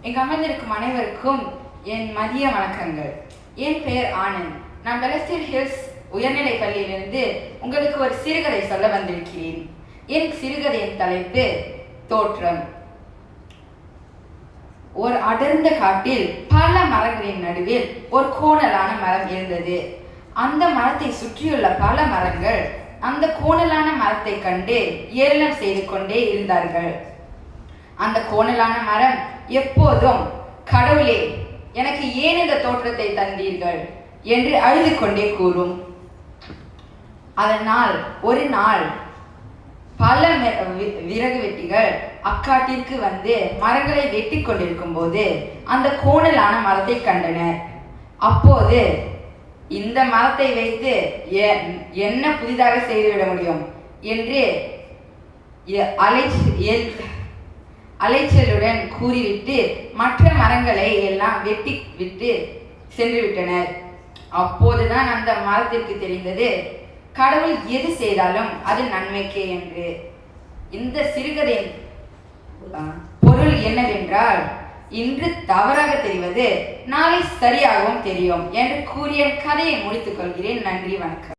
இங்கு அமர்ந்திருக்கும் அனைவருக்கும் என் மதிய வணக்கங்கள். என் பெயர் ஆனந்த். நான் வெலஸ்டீன் ஹில்ஸ் உயர்நிலைப் பள்ளியிலிருந்து உங்களுக்கு ஒரு சிறுகதை சொல்ல வந்திருக்கிறேன். என் சிறுகதையின் தலைப்பு தோற்றம். ஒரு அடர்ந்த காட்டில் பல மரங்களின் நடுவில் ஒரு கோணலான மரம் இருந்தது. அந்த மரத்தை சுற்றியுள்ள பல மரங்கள் அந்த கோணலான மரத்தை கண்டு ஏளனம் செய்து கொண்டே இருந்தார்கள். அந்த கோணலான மரம் எப்போதும், கடவுளே, எனக்கு ஏன் இந்த தோற்றத்தை தந்தீர்கள் என்று அழுது கொண்டே கூறும். அதனால் ஒரு நாள் பல விறகு வெட்டிகள் அக்காட்டிற்கு வந்து மரங்களை வெட்டி கொண்டிருக்கும் போது அந்த கோணலான மரத்தை கண்டனர். அப்போது இந்த மரத்தை வைத்து என்ன புதிதாக செய்துவிட முடியும் என்று அலைச்சலுடன் கூறிவிட்டு மற்ற மரங்களை எல்லாம் வெட்டி விட்டு சென்று விட்டனர். அப்போதுதான் அந்த மரத்திற்கு தெரிந்தது, கடவுள் எது செய்தாலும் அது நன்மைக்கே என்று. இந்த சிறுகதையின் பொருள் என்னவென்றால், இன்று தவறாக தெரிவது நாளை சரியாகவும் தெரியும் என்று கூறிய கதையை முடித்துக் கொள்கிறேன். நன்றி, வணக்கம்.